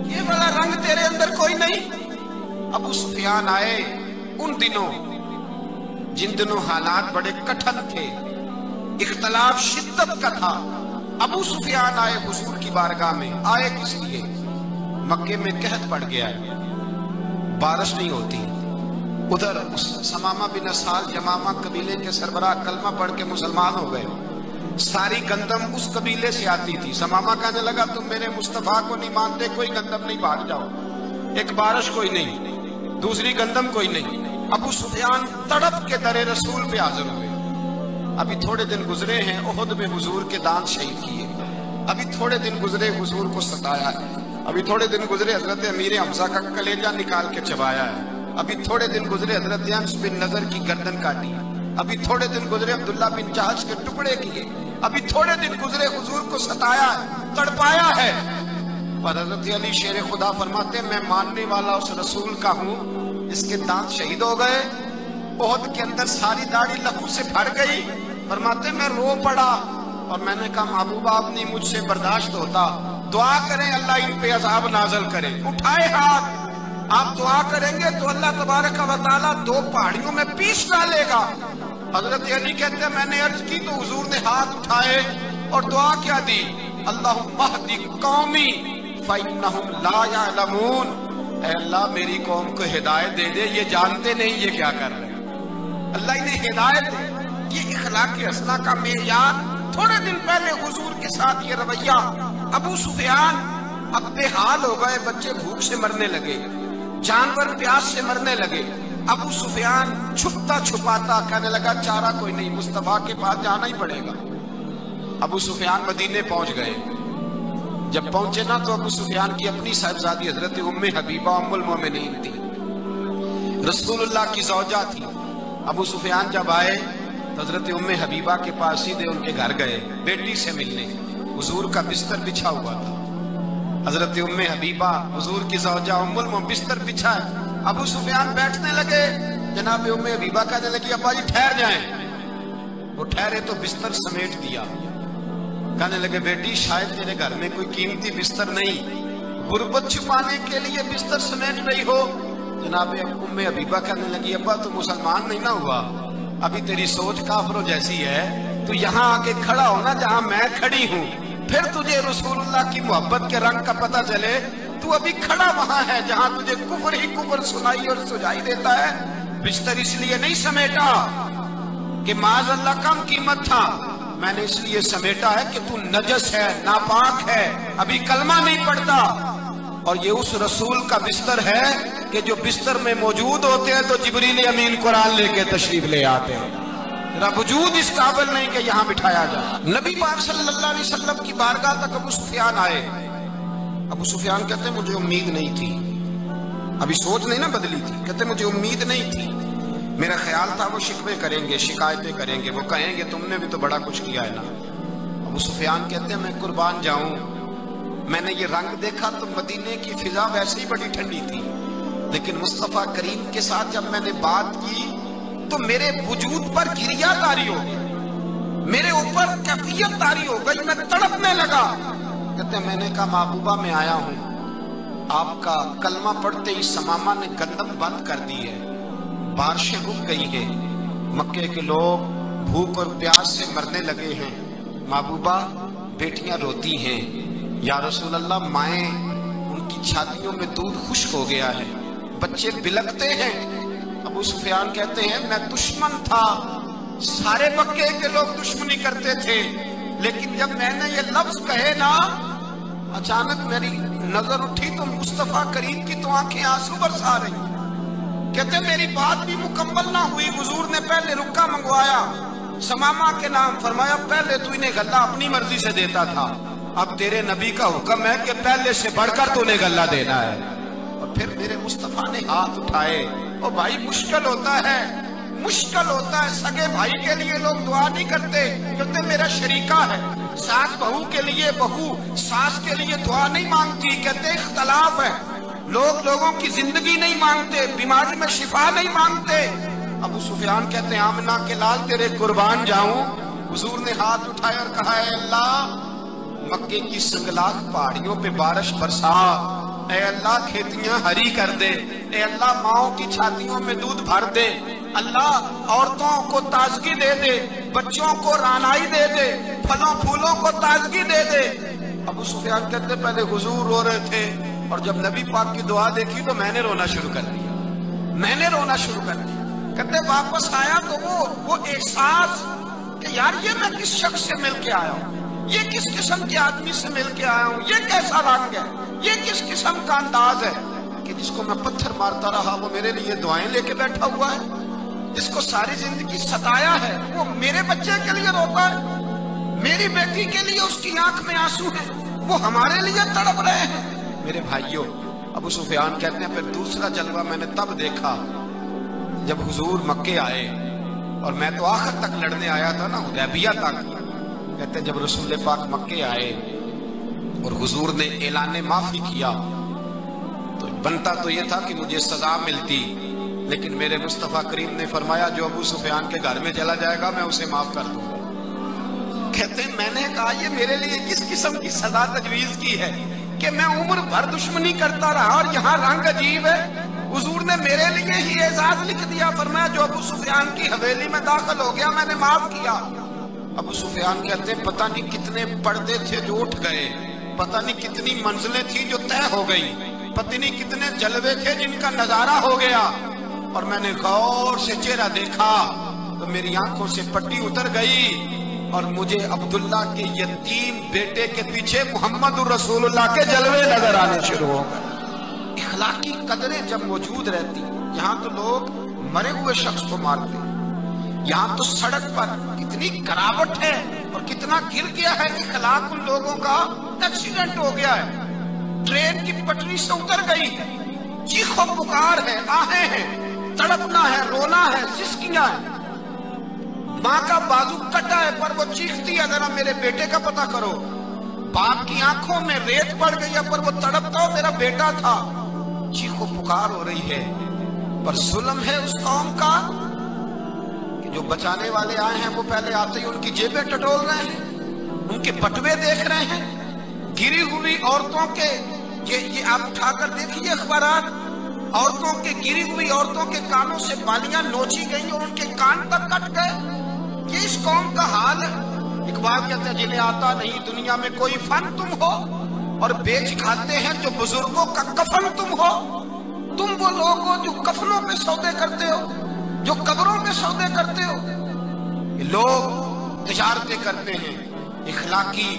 ये वाला रंग तेरे अंदर कोई नहीं। अबू सुफियान आए उन दिनों जिन दिनों हालात बड़े कठिन थे, इख्तलाफ शिद्दत का था। अबू सुफियान आए हुजूर की बारगाह में। आए किस लिए? मक्के में कहत पड़ गया है, बारिश नहीं होती। उधर उस समामा बिन असाल जमामा कबीले के सरबराह कलमा पढ़ के मुसलमान हो गए। सारी गंदम उस कबीले से आती थी। समामा कहने लगा तुम मेरे मुस्तफा को नहीं मानते, कोई गंदम नहीं, भाग जाओ। एक बारिश कोई नहीं, दूसरी गंदम कोई नहीं। अबू सुफियान तड़प के दरे रसूल पे हाजिर हुए। अभी थोड़े दिन गुजरे हैं, ओहद में हुजूर के दांत शहीद किए। अभी थोड़े दिन गुजरे, हुजूर को सताया है। अभी थोड़े दिन गुजरे, हजरत अमीर हमजा का कलेजा निकाल के चबाया है। अभी थोड़े दिन गुजरे, हजरत अनस बिन नजर की गर्दन काटी। अभी थोड़े दिन गुजरे, अब्दुल्ला बिन जहश के टुकड़े किए। अभी थोड़े दिन गुजरे, हुजूर को सताया है, तड़पाया है। पर हजरत अली शेर खुदा फरमाते मैं मानने वाला उस रसूल का हूँ, इसके दांत शहीद हो गए। ओहद के अंदर सारी दाढ़ी लहू से भर गई। फरमाते मैं रो पड़ा और मैंने कहा महबूबा अब नहीं मुझसे बर्दाश्त होता, दुआ करें अल्लाह इन पे अज़ाब नाज़िल करे। उठाए हाथ, आप दुआ करेंगे तो अल्लाह तबारक व तआला दो पहाड़ियों में पीस डालेगा। हजरत अली कहते हैं मैंने अर्ज की तो हुजूर ने हाथ उठाए और दुआ क्या दी, अल्लाहुम्मा हदी कौमी फइन्नहुम ला यअलमून। ऐ अल्लाह मेरी कौम को हिदायत दे दे, ये जानते नहीं ये क्या कर रहे हैं। अल्लाह इन्हें हिदायत दे। ये इखलाक असला का मेयार। थोड़े दिन पहले हुजूर के साथ ये रवैया। अबू सुफियान अब बेहाल हो गए, बच्चे भूख से मरने लगे, जानवर प्यास से मरने लगे। अबू सुफियान छुपता छुपाता कहने लगा चारा कोई नहीं, मुस्तफा के पास जाना ही पड़ेगा। अबू सुफियान मदीने पहुंच गए। जब पहुंचे ना तो अबू सुफियान की अपनी साहिबजादी हजरत उम्मे हबीबा उम्मुल मोमिनीन थी, रसूलुल्लाह की ज़ौजा थी। अबू सुफियान जब आए तो हजरत उम्मे हबीबा के पास सीधे उनके घर गए बेटी से मिलने। हुजूर का बिस्तर बिछा हुआ था। हजरत उम्मे हबीबा हुजूर की ज़ौजा उम्मुल मोमिनीन बिस्तर बिछा है। अबू सुफियान बैठने लगे, जनाब उम्मे हबीबा कहने लगी अब्बा जी ठहर जाएं। वो ठहरे तो बिस्तर समेट दिया। कहने लगे बेटी शायद तेरे घर में कोई कीमती बिस्तर नहीं, गुर्बत छुपाने के लिए बिस्तर समेट रही हो। जनाब उम्मे हबीबा कहने लगी अब्बा तो मुसलमान नहीं ना हुआ, अभी तेरी सोच काफिरों जैसी है। तू यहाँ आके खड़ा हो ना जहाँ मैं खड़ी हूँ, फिर तुझे रसूलुल्लाह की मोहब्बत के रंग का पता चले। तू अभी खड़ा वहां है जहाँ तुझे कुफर ही कुफर सुनाई और सुझाई देता है। बिस्तर इसलिए नहीं समेटा कि माज़अल्लाह कम कीमत था, मैंने इसलिए समेटा है कि तू नजस है, नापाक है, अभी कलमा नहीं पढ़ता। और ये उस रसूल का बिस्तर है कि जो बिस्तर में मौजूद होते हैं तो जिब्रील अमीन कुरान लेके तशरीफ ले आते हैं। वजूद इस काबिल नहीं कि यहाँ बिठाया जाए। नबी पाक सल्लल्लाहु अलैहि वसल्लम की बारगाह तक अबू सुफियान आए। अबू सुफियान कहते हैं मुझे उम्मीद नहीं थी, अभी सोच नहीं ना बदली थी। कहते मुझे उम्मीद नहीं थी, मेरा ख्याल था वो शिकवे करेंगे, शिकायतें करेंगे, वो कहेंगे तुमने भी तो बड़ा कुछ किया है ना। अबू सुफियान कहते हैं मैं कुर्बान जाऊं, मैंने ये रंग देखा तो मदीने की फिजा वैसे ही बड़ी ठंडी थी, लेकिन मुस्तफा करीम के साथ जब मैंने बात की तो मेरे वजूद पर गिरिया तारी हो गई, मेरे ऊपर कैफियत तारी हो गई, मैं तड़पने लगा। कहते मैंने कहा महबूबा मैं आया हूं, आपका कलमा पढ़ते ही समामा ने गंदम बंद कर दी है, बारिशें रुक गई हैं, मक्के के लोग भूख और प्यास से मरने लगे हैं। महबूबा बेटियां रोती हैं, या रसूल अल्लाह माएँ उनकी छातियों में दूध खुश्क हो गया है, बच्चे बिलखते हैं। अबू सुफियान कहते हैं मैं दुश्मन था, सारे मक्के के लोग दुश्मनी करते थे, लेकिन जब मैंने ये लफ्ज कहे ना अचानक मेरी नजर उठी तो मुस्तफा करीम की तो आंखें आंसू बरसा रही। कहते मेरी बात भी मुकम्मल ना हुई, हुजूर ने पहले रुक्का मंगवाया, समामा के नाम फरमाया, पहले तू इन्हें गल्ला अपनी मर्जी से देता था, अब तेरे नबी का हुक्म है कि पहले से बढ़कर तूने गल्ला देना है। और फिर मेरे मुस्तफा ने हाथ उठाए। और भाई मुश्किल होता है, मुश्किल होता है, सगे भाई के लिए लोग दुआ नहीं करते, कहते मेरा शरीका है। सास बहू के लिए बहू सास के लिए दुआ नहीं मांगती, कहते इख्तलाफ है, लोग लोगों की जिंदगी नहीं मांगते, बीमारी में शिफा नहीं मांगते। अबू सुफियान कहते हैं आमना के लाल तेरे कुर्बान जाऊं। हुजूर ने हाथ उठाया और कहा है अल्लाह مکے کی سنگلاخ پہاڑیوں پہ بارش برسا، اے اللہ کھیتیاں ہری کر دے، اے اللہ ماؤں کی چھاتیوں میں دودھ بھر دے، اللہ عورتوں کو تازگی دے دے، بچوں کو رانائی دے دے، پھلوں پھولوں کو تازگی دے دے۔ ابو سفیان کہتے پہلے حضور رو رہے تھے، اور جب نبی پاک کی دعا دیکھی تو میں نے رونا شروع کر دیا، میں نے رونا شروع کر دیا۔ کہتے واپس آیا تو وہ احساس کہ یار یہ میں کس شخص سے مل کے آیا ہوں، یہ کس قسم کے آدمی سے مل کے آیا ہوں، یہ کیسا رنگ ہے، یہ کس قسم کا انداز ہے کہ جس کو میں پتھر مارتا رہا وہ میرے لیے دعائیں لے کے بیٹھا ہوا ہے، جس کو ساری زندگی ستایا ہے وہ میرے بچے کے لیے روتا ہے، میری بیٹی کے لیے اس کی آنکھ میں آنسو ہیں، وہ ہمارے لیے تڑپ رہے ہیں۔ میرے بھائیوں، ابو سفیان کہتے ہیں پھر دوسرا جلوہ میں نے تب دیکھا جب حضور مکے آئے، اور میں تو آخر تک لڑنے آیا تھا نا، حدیبیہ تک۔ کہتے ہیں جب رسول پاک مکے آئے اور حضور نے اعلان معافی کیا تو بنتا تو یہ تھا کہ مجھے سزا ملتی، لیکن میرے مصطفیٰ کریم نے فرمایا جو ابو سفیان کے گھر میں چلا جائے گا میں اسے معاف کر دوں گا۔ کہتے ہیں میں نے کہا یہ میرے لیے کس قسم کی سزا تجویز کی ہے کہ میں عمر بھر دشمنی کرتا رہا اور یہاں رنگ عجیب ہے۔ حضور نے میرے لیے ہی اعزاز لکھ دیا، فرمایا جو ابو سفیان کی حویلی میں داخل ہو گیا میں نے معاف کیا۔ ابو سفیان کہتے ہیں پتہ نہیں کتنے پردے تھے جو اٹھ گئے، پتہ نہیں کتنی منزلیں تھیں جو طے ہو گئی، پتہ نہیں کتنے جلوے تھے جن کا نظارہ ہو گیا، اور میں نے غور سے چہرہ دیکھا تو میری آنکھوں سے پٹی اتر گئی اور مجھے عبداللہ کے یتیم بیٹے کے پیچھے محمد الرسول اللہ کے جلوے نظر آنے شروع ہو گئے۔ اخلاقی قدریں جب موجود رہتی، یہاں تو لوگ مرے ہوئے شخص کو مارتے، یہاں تو سڑک پر کتنی گراوٹ ہے اور کتنا گر گیا ہے اخلاق ان لوگوں کا، ایکسیڈنٹ ہو گیا ہے، ٹرین کی پٹری سے اتر گئی ہے، چیخ و پکار ہے، آہیں ہیں، تڑپنا ہے، رونا ہے، سسکیاں ہیں، ماں کا بازو کٹا ہے پر وہ چیختی ہے ذرا میرے بیٹے کا پتہ کرو، باپ کی آنکھوں میں ریت پڑ گئی ہے پر وہ تڑپتا ہو میرا بیٹا تھا، چیخ و پکار ہو رہی ہے۔ پر ظلم ہے اس قوم کا کہ جو بچانے والے آئے ہیں وہ پہلے آتے ہی ان کی جیبیں ٹٹول رہے ہیں، ان کے بٹوے دیکھ رہے ہیں، گری ہوئی عورتوں کے، یہ آپ اٹھا کر دیکھیے اخبارات، عورتوں کے گری ہوئی عورتوں کے کانوں سے بالیاں نوچی گئی اور ان کے کان تک کٹ گئے۔ یہ اس قوم کا حال ہے۔ اقبال کہتے ہیں جنہیں آتا نہیں دنیا میں کوئی فن تم ہو، اور بیچ کھاتے ہیں جو بزرگوں کا کفن تم ہو۔ تم وہ لوگ ہو جو کفنوں پہ سودے کرتے ہو، جو قبروں پہ سودے کرتے ہو۔ یہ لوگ تجارتیں کرتے ہیں، اخلاقی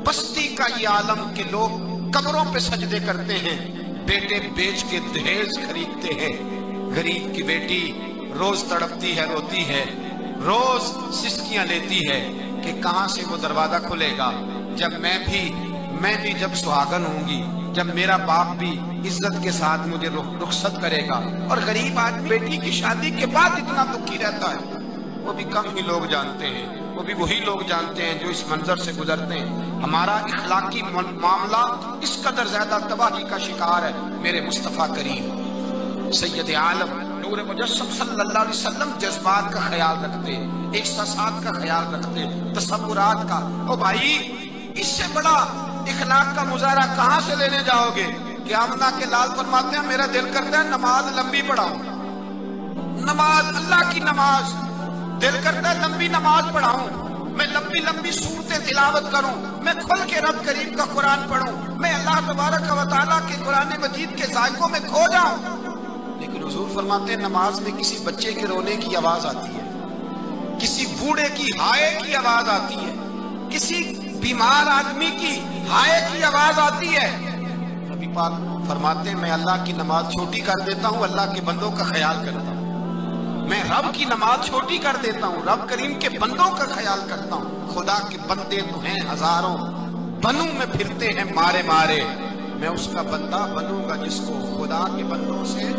پستی کا یہ عالم کہ لوگ قبروں پہ سجدے کرتے ہیں، بیٹے بیچ کے دہیج خریدتے ہیں۔ غریب کی بیٹی روز تڑپتی ہے، روتی ہے، روز سسکیاں لیتی ہے کہ کہاں سے وہ دروازہ کھلے گا جب میں بھی جب سہاگن ہوں گی، جب میرا باپ بھی عزت کے ساتھ مجھے رخصت کرے گا۔ اور غریب آدمی بیٹی کی شادی کے بعد اتنا دکھی رہتا ہے، وہ بھی کم ہی لوگ جانتے ہیں، وہ بھی وہی لوگ جانتے ہیں جو اس منظر سے گزرتے ہیں۔ ہمارا اخلاقی معاملہ اس قدر زیادہ تباہی کا شکار ہے۔ میرے مصطفیٰ کریم سید عالم نور مجسم صلی اللہ علیہ وسلم جذبات کا خیال رکھتے، احساسات کا خیال رکھتے، تصورات کا۔ او بھائی اس سے بڑا اخلاق کا مظاہرہ کہاں سے لینے جاؤ گے کہ آمنہ کے لال فرماتے ہیں میرا دل کرتا ہے نماز لمبی پڑھاؤں، نماز اللہ کی نماز، دل کرتا ہے لمبی نماز پڑھاؤں، میں لمبی لمبی صورتیں تلاوت کروں، میں کھل کے رب کریم کا قرآن پڑھوں، میں اللہ تبارک و تعالیٰ کے قرآن مجید کے ذائقوں میں کھو جاؤں۔ لیکن حضور فرماتے ہیں نماز میں کسی بچے کے رونے کی آواز آتی ہے، کسی بوڑھے کی ہائے کی آواز آتی ہے، کسی بیمار آدمی کی ہائے کی آواز آتی ہے۔ نبی پاک فرماتے ہیں میں اللہ کی نماز چھوٹی کر دیتا ہوں، اللہ کے بندوں کا خیال کرتا ہوں، میں رب کی نماز چھوٹی کر دیتا ہوں، رب کریم کے بندوں کا خیال کرتا ہوں۔ خدا کے بندے تو ہیں ہزاروں، بنوں میں پھرتے ہیں مارے مارے، میں اس کا بندہ بنوں گا جس کو خدا کے بندوں سے